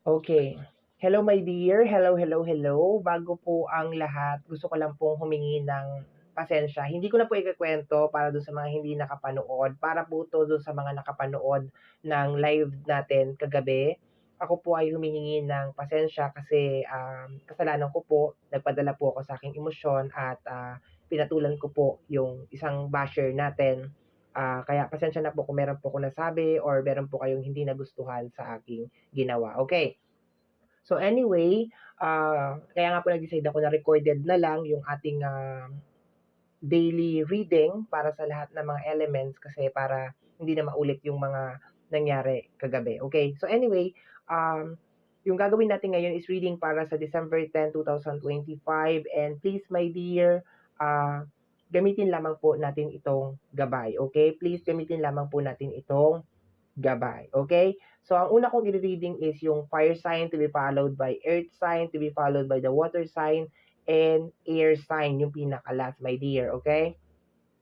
Okay. Hello my dear. Hello, hello, hello. Bago po ang lahat, gusto ko lang pong humingi ng pasensya. Hindi ko na po ikukuwento para dun sa mga hindi nakapanood. Para po 'to dun sa mga nakapanood ng live natin kagabi. Ako po ay humihingi ng pasensya kasi, kasalanan ko po. Nagpadala po ako sa aking emosyon at, pinatulan ko po yung isang basher natin. Kaya pasensya na po kung meron po akong nasabi or meron po kayong hindi nagustuhan sa aking ginawa. Okay. So anyway, kaya nga po nag-decide ako na recorded na lang yung ating daily reading para sa lahat ng mga elements kasi para hindi na maulit yung mga nangyari kagabi. Okay, so anyway, yung gagawin natin ngayon is reading para sa December 10, 2025 and please my dear, gamitin lamang po natin itong gabay. Okay, please gamitin lamang po natin itong gabay. Okay? So, ang una kong i-reading is yung fire sign to be followed by earth sign to be followed by the water sign and air sign, yung pinaka-last, my dear. Okay?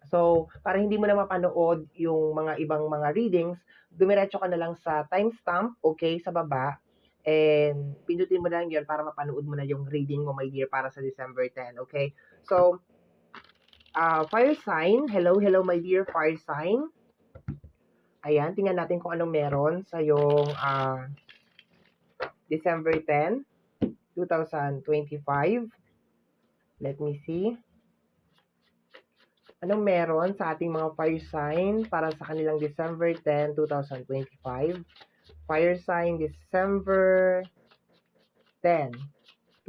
So, para hindi mo na mapanood yung mga ibang mga readings, dumiretso ka na lang sa timestamp, okay, sa baba. And pindutin mo lang yun para mapanood mo na yung reading mo, my dear, para sa December 10. Okay? So, fire sign. Hello, hello, my dear fire sign. Ayan, tingnan natin kung anong meron sa yung December 10, 2025. Let me see. Anong meron sa ating mga fire sign para sa kanilang December 10, 2025? Fire sign December 10,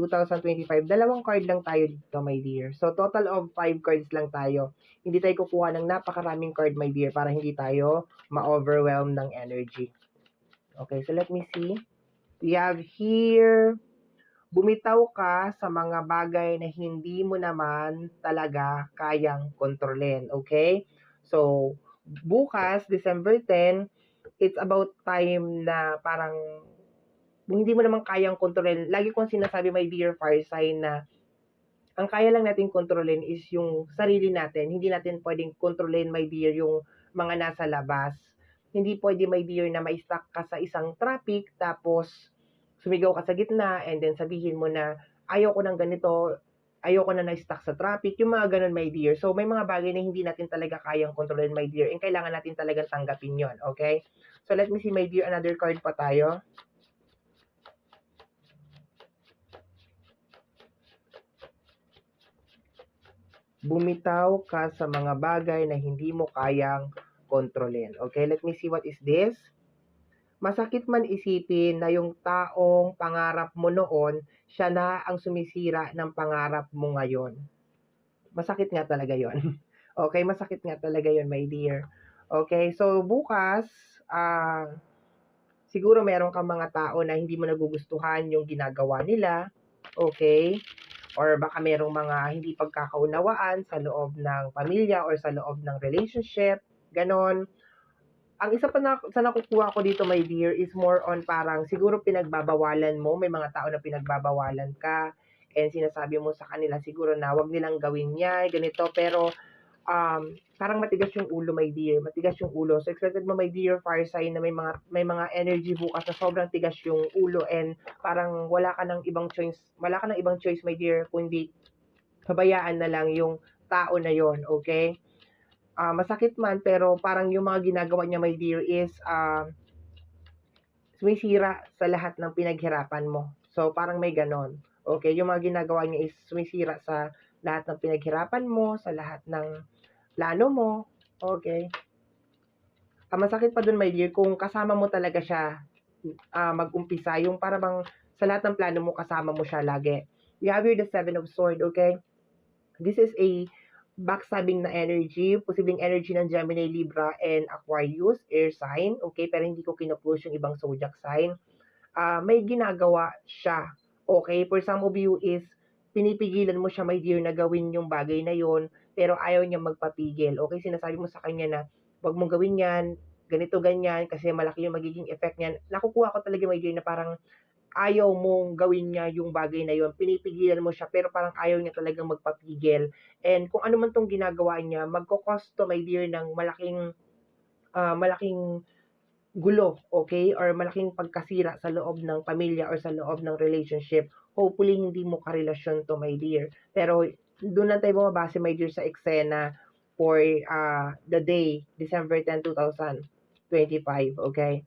2025. Dalawang card lang tayo dito, my dear. So, total of 5 cards lang tayo. Hindi tayo kukuha ng napakaraming card, my dear, para hindi tayo ma-overwhelm ng energy. Okay, so let me see. We have here, bumitaw ka sa mga bagay na hindi mo naman talaga kayang kontrolin. Okay? So, bukas, December 10, it's about time na parang hindi mo naman kayang kontrolin. Lagi kong sinasabi, my dear fire sign, na ang kaya lang natin kontrolin is yung sarili natin. Hindi natin pwedeng kontrolin, my dear, yung mga nasa labas. Hindi pwede, my dear, na ma-stuck ka sa isang traffic tapos sumigaw ka sa gitna and then sabihin mo na ayoko ng ganito, ayoko na na-stuck sa traffic, yung mga ganun, my dear. So, may mga bagay na hindi natin talaga kayang kontrolin, my dear, and kailangan natin talagang tanggapin yon, okay? So, let me see, my dear, another card pa tayo. Bumitaw ka sa mga bagay na hindi mo kayang kontrolin. Okay, let me see what is this. Masakit man isipin na yung taong pangarap mo noon, siya na ang sumisira ng pangarap mo ngayon. Masakit nga talaga yon. Okay, masakit nga talaga yon, my dear. Okay, so bukas, siguro meron kang mga tao na hindi mo nagugustuhan yung ginagawa nila. Okay? Or baka merong mga hindi pagkakaunawaan sa loob ng pamilya or sa loob ng relationship, ganon. Ang isa pa na, sa nakukuha ko dito, my dear, is more on parang siguro pinagbabawalan mo, may mga tao na pinagbabawalan ka, and sinasabi mo sa kanila siguro na wag nilang gawin yan, ganito, pero parang matigas yung ulo, my dear. Matigas yung ulo. So, expected mo, my dear, fire sign, na may mga energy bukas na sobrang tigas yung ulo and parang wala ka ng ibang choice, my dear, kundi pabayaan na lang yung tao na yon, okay? Masakit man, pero parang yung mga ginagawa niya, my dear, is sumisira sa lahat ng pinaghirapan mo. So, parang may ganon. Okay, yung mga ginagawa niya is sumisira sa lahat ng pinaghirapan mo, sa lahat ng plano mo, okay? Masakit pa dun, my dear, kung kasama mo talaga siya mag-umpisa, yung para bang sa lahat ng plano mo, kasama mo siya lagi. We have here the 7 of Swords, okay? This is a backstabbing na energy, posibleng energy ng Gemini, Libra, and Aquarius, air sign, okay? Pero hindi ko kinupush yung ibang zodiac sign. May ginagawa siya, okay? For some of you is pinipigilan mo siya, my dear, na gawin yung bagay na yon, pero ayaw niya magpapigil. Okay, sinasabi mo sa kanya na wag mong gawin yan, ganito, ganyan, kasi malaki yung magiging effect niyan. Nakukuha ko talaga, my dear, na parang ayaw mong gawin niya yung bagay na yon, pinipigilan mo siya, pero parang ayaw niya talagang magpapigil. And kung ano man tong ginagawa niya, magkokosto, my dear, ng malaking gulo, okay, or malaking pagkasira sa loob ng pamilya or sa loob ng relationship. Hopefully, hindi mo karelasyon 'to, my dear. Pero do'n lang tayo bumabase, my dear, sa eksena for, the day, December 10, 2025, okay?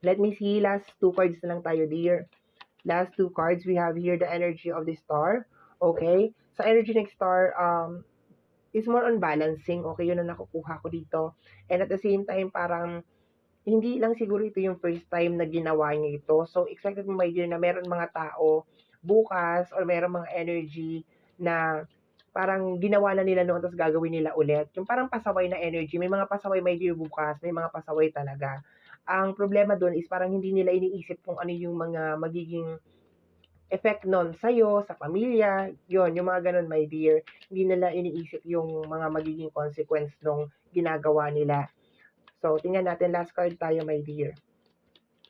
Let me see, last 2 cards na lang tayo, dear. Last 2 cards, we have here the energy of the star, okay? Sa energy ng star, is more on balancing, okay? Yun ang nakukuha ko dito. And at the same time, parang hindi lang siguro ito yung first time na ginawa niya ito. So, expected mo, my dear, na meron mga tao bukas or meron mga energy na parang ginawa na nila noon tapos gagawin nila ulit. Yung parang pasaway na energy. May mga pasaway, my dear, bukas. May mga pasaway talaga. Ang problema doon is parang hindi nila iniisip kung ano yung mga magiging effect nun sa'yo, sa pamilya, yon yung mga ganun, my dear. Hindi nila iniisip yung mga magiging consequence nung ginagawa nila. So, tingnan natin, last card tayo, my dear.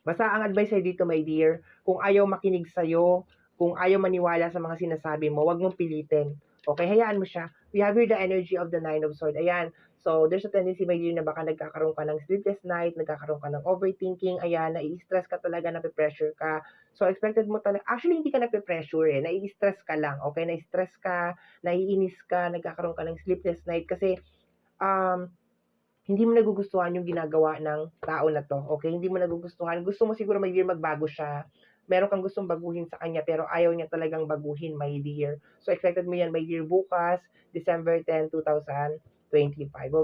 Basta ang advice ay dito, my dear, kung ayaw makinig sa'yo, kung ayaw maniwala sa mga sinasabi mo, wag mong pilitin. Okay, hayaan mo siya. We have here the energy of the Nine of Swords. Ayan. So, there's a tendency, my dear, na baka nagkakaroon ka ng sleepless night, nagkakaroon ka ng overthinking, ayan, nai-stress ka talaga, nape-pressure ka. So, expected mo talaga, actually, hindi ka nape-pressure eh, nai-stress ka lang, okay? Na-stress ka, naiinis ka, nagkakaroon ka ng sleepless night kasi, um, hindi mo nagugustuhan yung ginagawa ng tao na 'to, okay? Hindi mo nagugustuhan. Gusto mo siguro, my dear, magbago siya. Meron kang gustong baguhin sa kanya pero ayaw niya talagang baguhin, my dear. So, expected mo 'yan, my dear, bukas, December 10, 2025,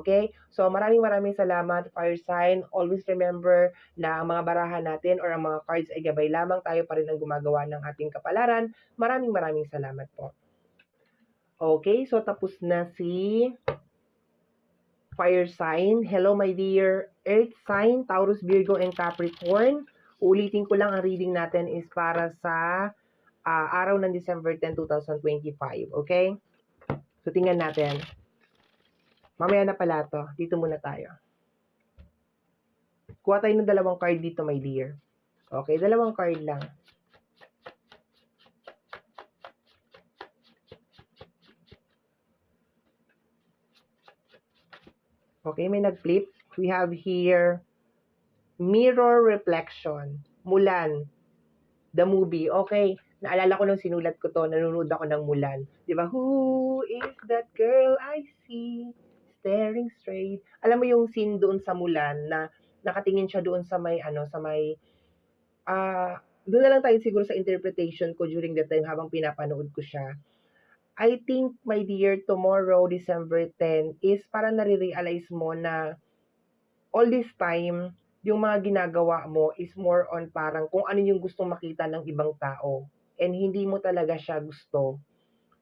okay? So, maraming maraming salamat, fire sign. Always remember na ang mga barahan natin or ang mga cards ay gabay lamang. Tayo pa rin ang gumagawa ng ating kapalaran. Maraming maraming salamat po. Okay, so tapos na si fire sign. Hello, my dear earth sign, Taurus, Virgo, and Capricorn. Ulitin ko lang, ang reading natin is para sa araw ng December 10, 2025. Okay? So, tingnan natin. Mamaya na pala to. Dito muna tayo. Kuha tayo ng dalawang card dito, my dear. Okay, dalawang card lang. Okay, may nag-flip. We have here mirror reflection. Mulan. The movie. Okay, naalala ko nung sinulat ko to, nanonood ako ng Mulan. Di ba? Who is that girl I see staring straight? Alam mo yung scene doon sa Mulan na nakatingin siya doon sa may doon na lang tayo siguro sa interpretation ko during that time habang pinapanood ko siya. I think, my dear, tomorrow, December 10, is para nare-realize mo na all this time, yung mga ginagawa mo is more on parang kung ano yung gustong makita ng ibang tao. And hindi mo talaga siya gusto.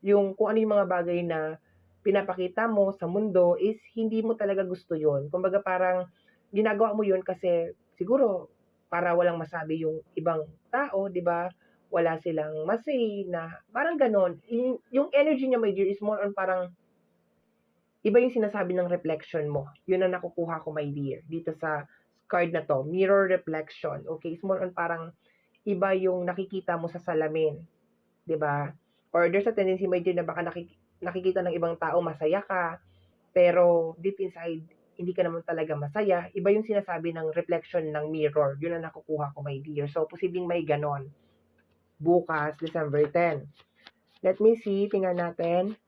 Yung kung ano yung mga bagay na pinapakita mo sa mundo is hindi mo talaga gusto yon. Kumbaga parang ginagawa mo yon kasi siguro para walang masabi yung ibang tao, di ba? Wala silang masay na parang ganon. Yung energy niya, my dear, is more on parang iba yung sinasabi ng reflection mo. Yun ang nakukuha ko, my dear, dito sa card na to. Mirror reflection. Okay, it's more on parang iba yung nakikita mo sa salamin. 'Di ba? Or there's a tendency, my dear, na baka nakikita ng ibang tao masaya ka, pero deep inside, hindi ka naman talaga masaya. Iba yung sinasabi ng reflection ng mirror. Yun ang nakukuha ko, my dear. So, posibleng may ganon. Bukas, December 10. Let me see. Tingnan natin.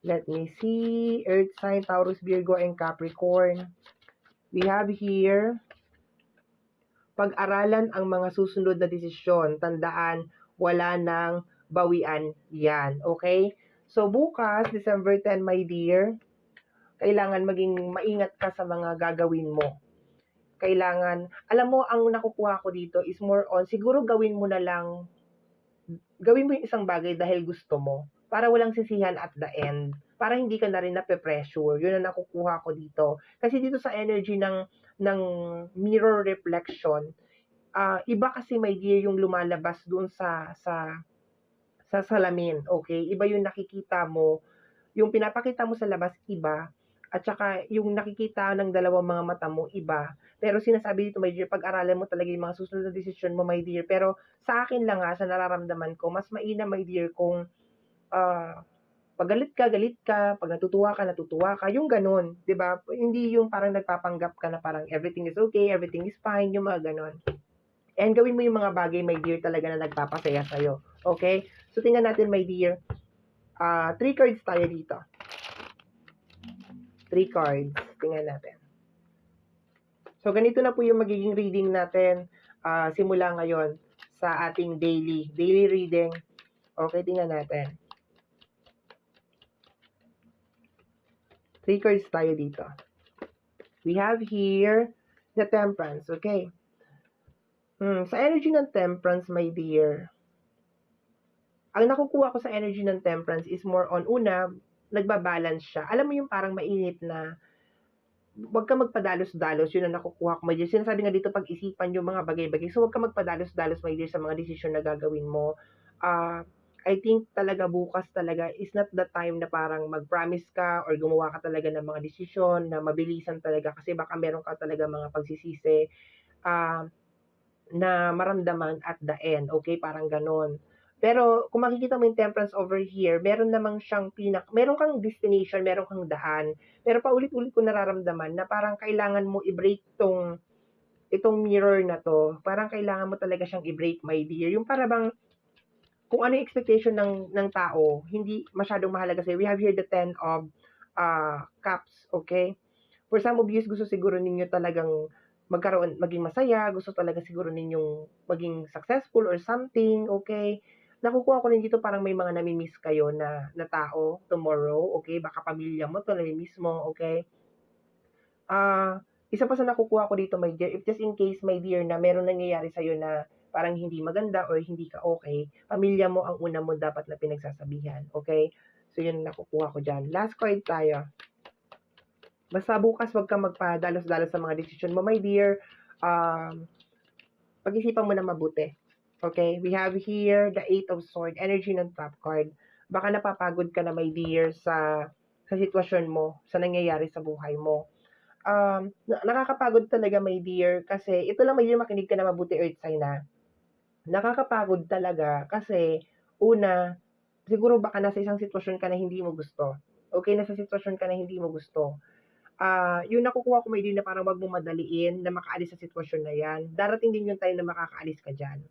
Let me see. Earth sign, Taurus, Virgo, and Capricorn. We have here, pag-aralan ang mga susunod na desisyon. Tandaan, wala nang bawian yan. Okay? So, bukas, December 10, my dear, kailangan maging maingat ka sa mga gagawin mo. Kailangan, alam mo, ang nakukuha ko dito is more on, siguro gawin mo yung isang bagay dahil gusto mo. Para walang sisihan at the end. Para hindi ka na rin nape-pressure. Yun ang nakukuha ko dito. Kasi dito sa energy ng mirror reflection, iba kasi, my dear, yung lumalabas doon sa salamin, okay? Iba yung nakikita mo, yung pinapakita mo sa labas, iba, at saka yung nakikita ng dalawang mga mata mo, iba. Pero sinasabi dito, my dear, pag-aralan mo talaga yung mga susunod na desisyon mo, my dear. Pero sa akin lang sa nararamdaman ko, mas mainam, my dear, kung Pag galit ka, pag natutuwa ka, yung gano'n, 'di ba? Hindi yung parang nagpapanggap ka na parang everything is okay, everything is fine, yung mga gano'n. And gawin mo yung mga bagay, my dear, talaga na nagpapasaya sa'yo. Okay? So, tingnan natin, my dear. 3 cards tayo dito. 3 cards. Tingnan natin. So, ganito na po yung magiging reading natin simula ngayon sa ating daily reading. Okay, tingnan natin. 3 cards tayo dito. We have here the Temperance, okay? Sa energy ng Temperance, my dear, ang nakukuha ko sa energy ng Temperance is more on, una, nagbabalance siya. Alam mo yung parang mainit na, huwag ka magpadalos-dalos, yun ang nakukuha ko, my dear. Sinasabi nga dito, pag-isipan yung mga bagay-bagay. So, huwag ka magpadalos-dalos, my dear, sa mga desisyon na gagawin mo. I think talaga bukas talaga is not the time na parang mag-promise ka or gumawa ka talaga ng mga desisyon na mabilisan talaga kasi baka meron ka talaga mga pagsisisi na maramdaman at the end, okay? Parang ganon. Pero kung makikita mo yung Temperance over here, meron namang siyang meron kang destination, meron kang daan. Pero paulit-ulit ko nararamdaman na parang kailangan mo i-break itong mirror na to. Parang kailangan mo talaga siyang i-break, my dear. Yung para bang kung ano yung expectation ng tao, hindi masyadong mahalaga sa'yo. We have here the 10 of cups, okay? For some of you, gusto siguro ninyo talagang maging masaya, gusto talaga siguro ninyong maging successful or something, okay? Nakukuha ko rin dito parang may mga nami-miss kayo na tao tomorrow, okay? Baka pamilya mo to, nami-miss mo, okay? Isa pa sa nakukuha ko dito, my dear, if just in case, my dear, na meron nangyayari sa'yo na parang hindi maganda or hindi ka okay, pamilya mo ang una mo dapat na pinagsasabihan, okay? So, yun nakukuha ko dyan. Last card tayo. Basta bukas wag kang magpadalos-dalos sa mga desisyon mo, my dear. Pag-isipan mo na mabuti. Okay? We have here the 8 of Swords, energy ng top card. Baka napapagod ka na, my dear, sa sitwasyon mo, sa nangyayari sa buhay mo. Nakakapagod talaga, my dear, kasi ito lang, my dear, makinig ka na mabuti, Earth sign na. Nakakapagod talaga kasi una, siguro baka nasa isang sitwasyon ka na hindi mo gusto. Okay, nasa sitwasyon ka na hindi mo gusto. Yung nakukuha ko, may din na parang wag mong madaliin na makaalis sa sitwasyon na yan. Darating din yung time na makakaalis ka dyan.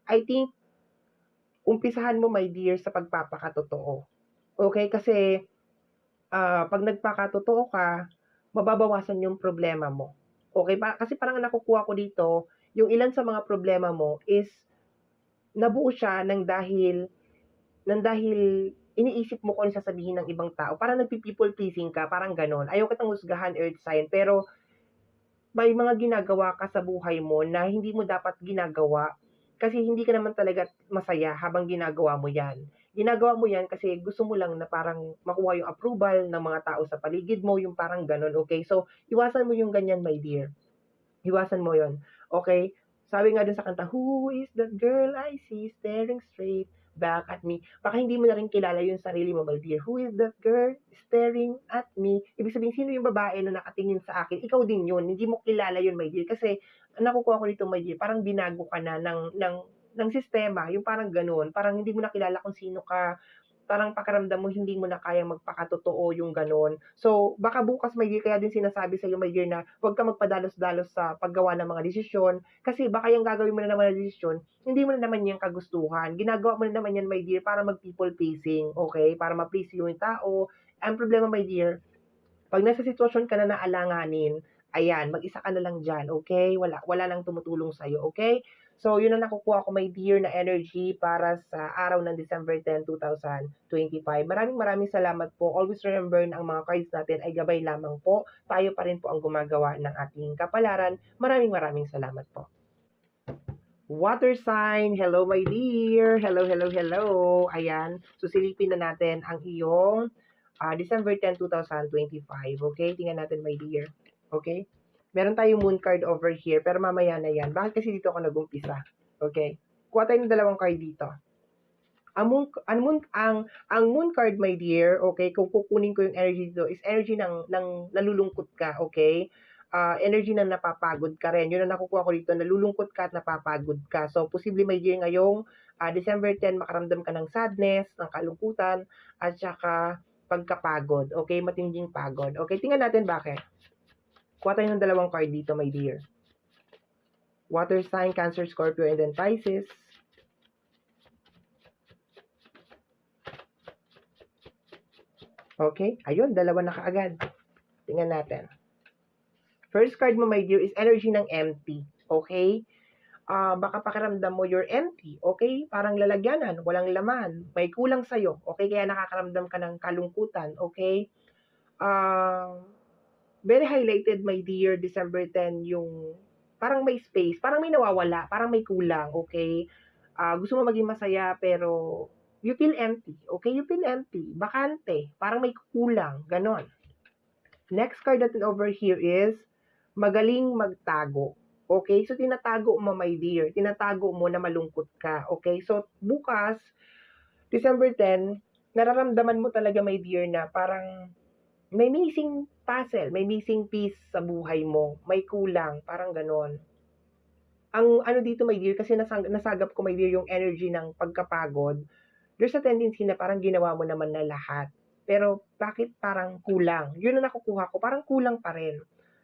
I think, umpisahan mo, my dear, sa pagpapakatotoo. Okay? Kasi, pag nagpakatotoo ka, mababawasan yung problema mo. Okay? Kasi parang nakukuha ko dito, yung ilan sa mga problema mo is nabuo siya ng dahil iniisip mo kung ano sasabihin ng ibang tao. Parang nagpi-people pleasing ka, parang ganon. Ayaw kitang husgahan, Earth sign, pero may mga ginagawa ka sa buhay mo na hindi mo dapat ginagawa kasi hindi ka naman talaga masaya habang ginagawa mo yan. Ginagawa mo yan kasi gusto mo lang na parang makuha yung approval ng mga tao sa paligid mo, yung parang ganon, okay? So, iwasan mo yung ganyan, my dear. Iwasan mo yon, okay? Sabi nga dun sa kanta, "Who is that girl I see staring straight back at me?" Baka hindi mo na rin kilala yung sarili mo, my dear. Who is that girl staring at me? Ibig sabihin, sino yung babae na nakatingin sa akin? Ikaw din yun. Hindi mo kilala yun, my dear. Kasi nakukuha ko dito, my dear, parang binago ka na ng sistema, yung parang ganun. Parang hindi mo na kilala kung sino ka, parang pakiramdam mo hindi mo na kayang magpakatotoo yung gano'n. So, baka bukas, my dear, kaya din sinasabi sa'yo, my dear, na huwag kang magpadalos-dalos sa paggawa ng mga desisyon kasi baka yung gagawin mo na naman na desisyon, hindi mo na naman yan kagustuhan. Ginagawa mo na naman yan, my dear, para mag-people pleasing, okay? Para ma-please yung tao. Ang problema, my dear, pag nasa sitwasyon ka na naalanganin, ayan, mag-isa ka na lang diyan, okay? Wala nang tumutulong sa'yo, okay? So, yun ang nakukuha ko, my dear, na energy para sa araw ng December 10, 2025. Maraming salamat po. Always remember na ang mga cards natin ay gabay lamang po. Tayo pa rin po ang gumagawa ng ating kapalaran. Maraming salamat po. Water sign, hello my dear. Hello. Ayan, susilipin na natin ang iyong December 10, 2025. Okay, tingnan natin, my dear. Okay? Meron tayong moon card over here, pero mamaya na yan. Bakit kasi dito ako nag-umpisa? Okay? Kuha tayo ng dalawang card dito. Ang moon card, my dear, okay, kung kukunin ko yung energy dito, is energy ng nalulungkot ka, okay? energy na napapagod ka rin. Yun ang nakukuha ko dito, nalulungkot ka at napapagod ka. So, posible my dear ngayong December 10, makaramdam ka ng sadness, ng kalungkutan, at saka pagkapagod. Okay? Matinding pagod. Okay? Tingnan natin bakit. Kuha tayo ng dalawang card dito, my dear. Water sign, Cancer, Scorpio, and then Pisces. Okay? Ayun, dalawa na kaagad. Tingnan natin. First card mo, my dear, is energy ng empty. Okay? Baka pakiramdam mo you're empty. Okay? Parang lalagyanan, walang laman. May kulang sa'yo. Okay? Kaya nakakaramdam ka ng kalungkutan. Okay? Very highlighted, my dear, December 10, yung parang may space, parang may nawawala, parang may kulang. Okay? Gusto mo maging masaya, pero you feel empty. Okay? You feel empty. Bakante. Parang may kulang. Ganon. Next card natin over here is magaling magtago. Okay? So, tinatago mo, my dear. Tinatago mo na malungkot ka. Okay? So, bukas, December 10, nararamdaman mo talaga, my dear, na parang may missing puzzle, may missing piece sa buhay mo. May kulang. Parang ganon. Ang ano dito, my dear, kasi nasagap ko, my dear, yung energy ng pagkapagod. There's a tendency na parang ginawa mo naman na lahat. Pero bakit parang kulang? Yun ang nakukuha ko, parang kulang pa rin.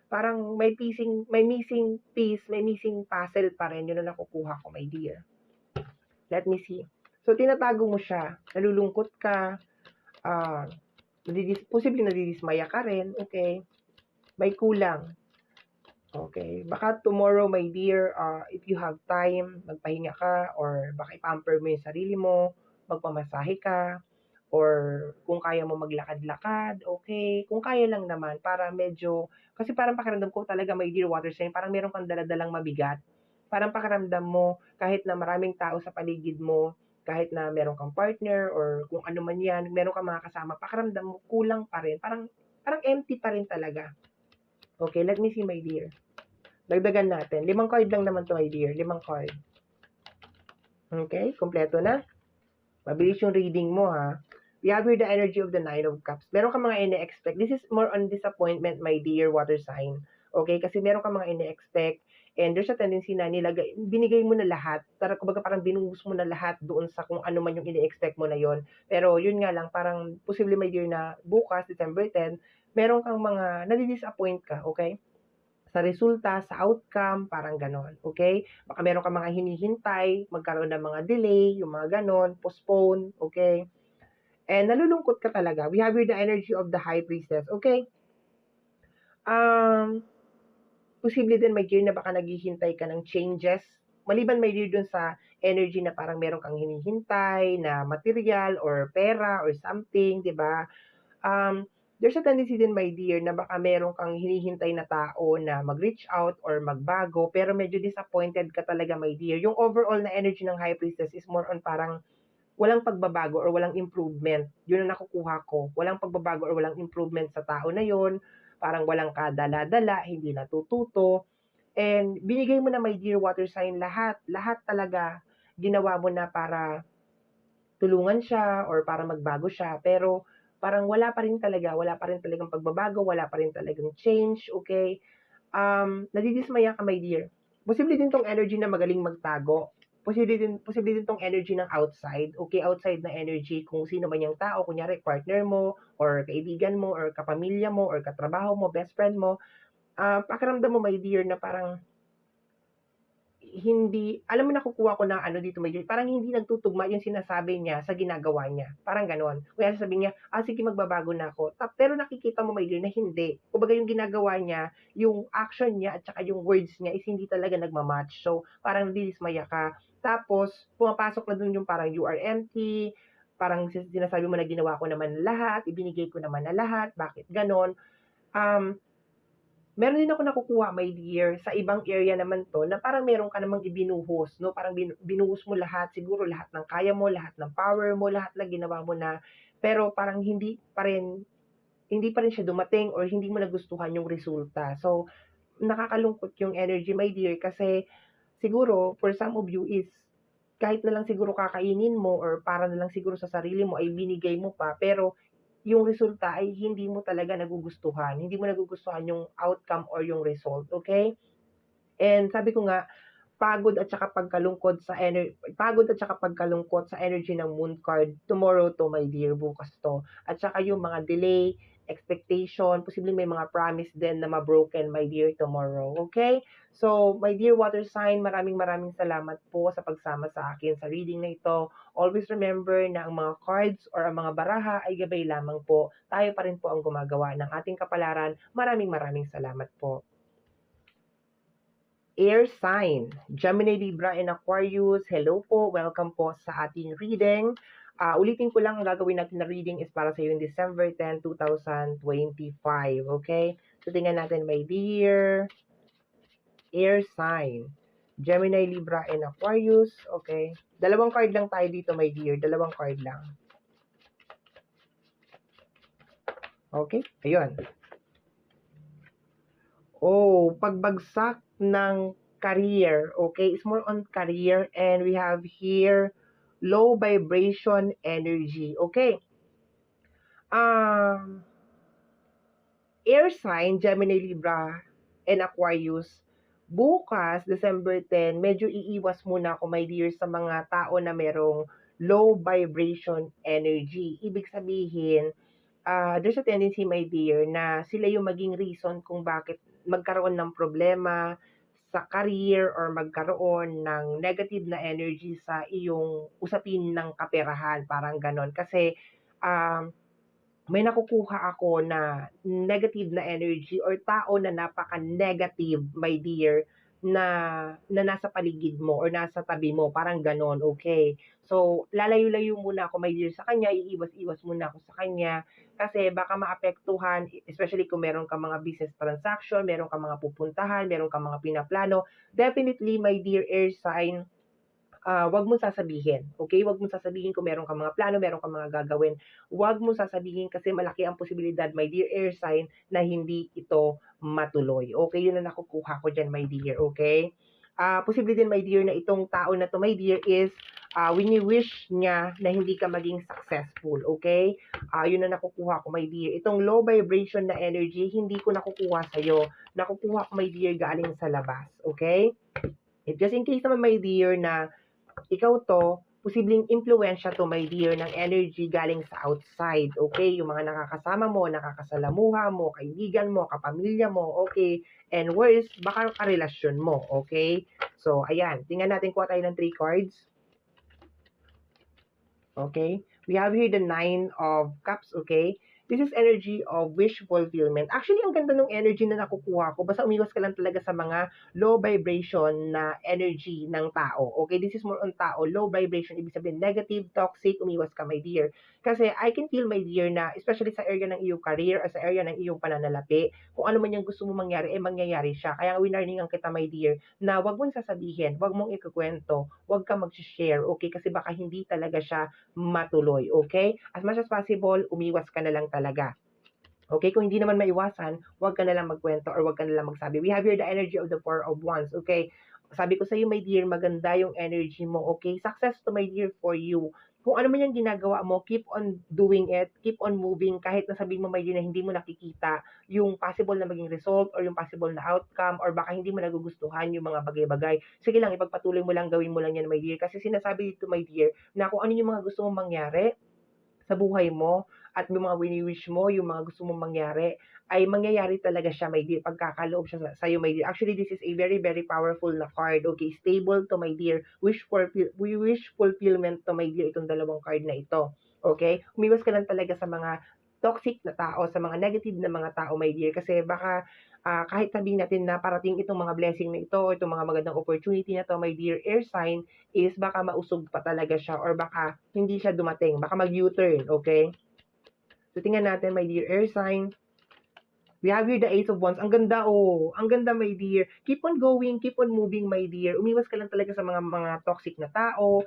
Parang may missing piece, may missing puzzle pa rin. Yun ang nakukuha ko, my dear. Let me see. So, tinatago mo siya. Nalulungkot ka. Posible nadidismaya ka rin. Okay? May kulang. Okay? Baka tomorrow, my dear, if you have time, magpahinga ka, or baka ipamper mo yung sarili mo, magpamasahe ka, or kung kaya mo maglakad-lakad, okay? Kung kaya lang naman, para medyo, kasi parang pakiramdam ko talaga, my dear water sign, parang meron kang daladalang mabigat. Parang pakiramdam mo, kahit na maraming tao sa paligid mo, kahit na meron kang partner, or kung ano man yan, meron kang mga kasama, pakiramdam mo, kulang pa rin. Parang empty pa rin talaga. Okay, let me see, my dear. Dagdagan natin. 5 card lang naman to, my dear. 5 card. Okay, kompleto na. Mabilis yung reading mo, ha. We have here the energy of the Nine of Cups. Meron ka mga ine-expect. This is more on disappointment, my dear water sign. Okay? Kasi meron ka mga ine-expect, and there's a tendency na binigay mo na lahat. Kumbaga parang binuhos mo na lahat doon sa kung ano man yung ine-expect mo na yon. Pero yun nga lang, parang posible, my dear, na bukas, December 10, meron kang mga nadi-disappoint ka. Okay? Sa resulta, sa outcome, parang ganon. Okay? Baka meron ka mga hinihintay, magkaroon ng mga delay, yung mga ganon, postpone, okay? And nalulungkot ka talaga. We have here the energy of the High Priestess, okay? Posible din, my dear, na baka naghihintay ka ng changes. Maliban, my dear, dun sa energy na parang meron kang hinihintay na material or pera or something, di ba? There's a tendency din, my dear, na baka meron kang hinihintay na tao na mag-reach out or magbago, pero medyo disappointed ka talaga, my dear. Yung overall na energy ng High Priestess is more on parang walang pagbabago or walang improvement. Yun ang nakukuha ko. Walang pagbabago or walang improvement sa tao na yun. Parang walang kadala-dala, hindi natututo. And binigay mo na, my dear water sign, lahat. Lahat talaga ginawa mo na para tulungan siya or para magbago siya. Pero parang wala pa rin talagang pagbabago, wala pa rin talagang change, okay? Nadidismaya ka, my dear. Posible din tong energy na magaling magtago. Posible din tong energy ng outside, okay? Outside na energy, kung sino man yung tao, kunyari partner mo, or kaibigan mo, or kapamilya mo, or katrabaho mo, best friend mo. Pakiramdam mo, my dear, na parang hindi, alam mo, nakukuha ko na ano dito, my dear, parang hindi nagtutugma yung sinasabi niya sa ginagawa niya. Parang ganon. Kaya sasabihin niya, sige, magbabago na ako. Pero nakikita mo, my dear, na hindi. Kumbaga yung ginagawa niya, yung action niya, at saka yung words niya is hindi talaga nagmamatch. So, parang nadilismaya ka. Tapos, pumapasok na dun yung parang you are empty, parang sinasabi mo na ginawa ko naman lahat, ibinigay ko naman na lahat, bakit ganon? Meron din ako nakukuha, my dear, sa ibang area naman 'to, na parang meron ka namang ibinuhos, 'no? Parang binuhos mo lahat, siguro lahat ng kaya mo, lahat ng power mo, lahat na ginawa mo na, pero parang hindi pa rin siya dumating or hindi mo nagustuhan yung resulta. So, nakakalungkot yung energy, my dear, kasi siguro for some of you is kahit na lang siguro kakainin mo or para na lang siguro sa sarili mo ay binigay mo pa, pero yung resulta ay hindi mo talaga nagugustuhan. Hindi mo nagugustuhan yung outcome or yung result, okay? And sabi ko nga, pagod at saka pagkalungkot sa energy ng moon card, tomorrow to my dear, bukas to. At saka yung mga delay, expectation, posibleng may mga promise din na ma-broken, my dear, tomorrow. Okay? So, my dear water sign, maraming salamat po sa pagsama sa akin sa reading na ito. Always remember na ang mga cards or ang mga baraha ay gabay lamang po. Tayo pa rin po ang gumagawa ng ating kapalaran. Maraming salamat po. Air sign, Gemini, Libra, and Aquarius. Hello po, welcome po sa ating reading. Ulitin ko lang, ang gagawin natin na reading is para sa iyo in December 10, 2025. Okay? So, tingnan natin, my dear. Air sign, Gemini, Libra, and Aquarius. Okay? Dalawang card lang tayo dito, my dear. Dalawang card lang. Okay? Ayun. Oh, pagbagsak ng career, okay? It's more on career, and we have here low vibration energy, okay? Air sign, Gemini, Libra, and Aquarius, bukas, December 10, medyo iiwas muna ako, my dear, sa mga tao na merong low vibration energy. Ibig sabihin, there's a tendency, my dear, na sila yung maging reason kung bakit magkaroon ng problema sa career or magkaroon ng negative na energy sa iyong usapin ng kaperahan, parang ganon. Kasi may nakukuha ako na negative na energy or tao na napaka-negative, my dear, na nasa paligid mo or nasa tabi mo, parang ganon, okay? So, lalayo-layo muna ako, my dear, sa kanya, iiwas-iwas muna ako sa kanya, kasi baka maapektuhan, especially kung meron ka mga business transaction, meron ka mga pupuntahan, meron ka mga pinaplano, definitely, my dear air sign, wag mo sasabihin, okay? Wag mo sasabihin kung meron kang mga plano, meron kang mga gagawin. Wag mo sasabihin kasi malaki ang posibilidad, my dear air sign, na hindi ito matuloy. Okay, yun ang nakukuha ko dyan, my dear, okay? Posible din, my dear, na itong tao na to, my dear, is wini-wish niya na hindi ka maging successful, okay? Yun ang nakukuha ko, my dear. Itong low vibration na energy, hindi ko nakukuha sa'yo. Nakukuha ko, my dear, galing sa labas, okay? Just in case naman, my dear, na ikaw to, posibleng impluensya to, my dear, ng energy galing sa outside, okay? Yung mga nakakasama mo, nakakasalamuha mo, kaibigan mo, kapamilya mo, okay? And worse, baka karelasyon mo, okay? So, ayan. Tingnan natin, kuha tayo ng 3 cards. Okay? We have here the 9 of Cups, okay? This is energy of wish fulfillment. Actually, ang ganda ng energy na nakukuha ko. Basta umiwas ka lang talaga sa mga low vibration na energy ng tao. Okay? This is more on tao. Low vibration, ibig sabihin negative, toxic, umiwas ka, my dear. Kasi I can feel, my dear, na especially sa area ng iyong career or sa area ng iyong pananalapi, kung ano man yung gusto mo mangyari, mangyayari siya. Kaya winarningan kita, my dear, na wag mong sasabihin, wag mong ikukwento, wag ka mag-share, okay? Kasi baka hindi talaga siya matuloy, okay? As much as possible, umiwas ka na lang talaga. Okay, kung hindi naman maiwasan, huwag ka na lang magkwento or huwag ka na lang magsabi. We have here the energy of the Four of Wands, okay? Sabi ko sa iyo, my dear, maganda yung energy mo, okay? Success to, my dear, for you. Kung ano man yung ginagawa mo, keep on doing it, keep on moving, kahit nasabihin mo, my dear, na hindi mo nakikita yung possible na maging result or yung possible na outcome or baka hindi mo nagugustuhan yung mga bagay-bagay. Sige lang, ipagpatuloy mo lang, gawin mo lang yan, my dear. Kasi sinasabi dito, my dear, na kung ano yung mga gusto mong mangyari sa buhay mo at yung mga wini-wish mo, yung mga gusto mong mangyari, ay mangyayari talaga siya, my dear. Pagkakaloob siya sa iyo, my dear. Actually, this is a very, very powerful na card. Okay, stable to, my dear. Wish fulfillment to, my dear, itong dalawang card na ito. Okay? Umiwas ka lang talaga sa mga toxic na tao, sa mga negative na mga tao, my dear. Kasi baka kahit sabihin natin na parating itong mga blessing na ito, itong mga magandang opportunity na to, my dear air sign, is baka mausog pa talaga siya or baka hindi siya dumating. Baka mag-U-turn, okay? So, tingnan natin, my dear air sign. We have here the Ace of Wands. Ang ganda, oh. Ang ganda, my dear. Keep on going, keep on moving, my dear. Umiwas ka lang talaga sa mga toxic na tao.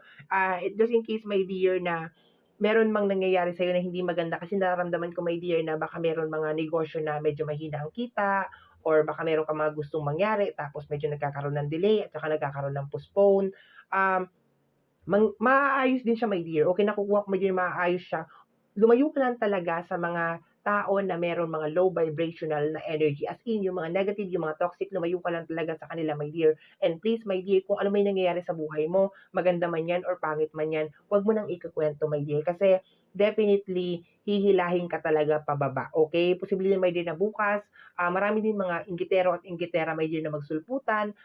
Just in case, my dear, na meron mang nangyayari sa'yo na hindi maganda kasi nararamdaman ko, my dear, na baka meron mga negosyo na medyo mahina ang kita or baka meron ka mga gustong mangyari tapos medyo nagkakaroon ng delay at saka nagkakaroon ng postpone. Maaayos din siya, my dear. Okay, nakukuha ko, my dear, maaayos siya. lumayo ka lang talaga sa mga tao na meron mga low vibrational na energy. As in, yung mga negative, yung mga toxic, lumayo ka lang talaga sa kanila, my dear. And please, my dear, kung ano may nangyayari sa buhay mo, maganda man yan or pangit man yan, huwag mo nang ikukwento, my dear. Kasi definitely, hihilahin ka talaga pababa. Okay? Posible din, my dear, na bukas, marami din mga inggitero at inggitera, my dear, na magsulputan,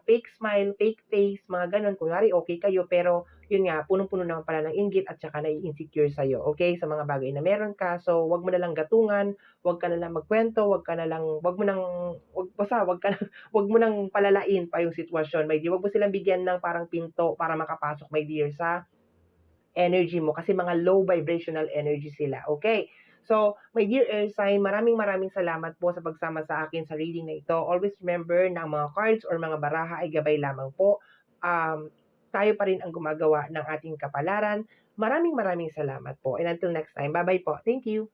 fake smile, fake face, mga ganun. Kunwari, okay kayo, pero yun nga, punong-puno naman pala ng inggit at saka nai-insecure sa'yo, okay? Sa mga bagay na meron ka. So, wag mo na lang gatungan, wag ka na lang magkwento, wag mo nang, basta wag ka na, wag mo nang palalain pa yung sitwasyon, my dear. Wag mo silang bigyan ng parang pinto para makapasok, my dear, sa energy mo kasi mga low vibrational energy sila, okay? So, my dear air sign, maraming maraming salamat po sa pagsama sa akin sa reading na ito. Always remember na ang mga cards or mga baraha ay gabay lamang po. Tayo pa rin ang gumagawa ng ating kapalaran. Maraming maraming salamat po. And until next time, bye-bye po. Thank you.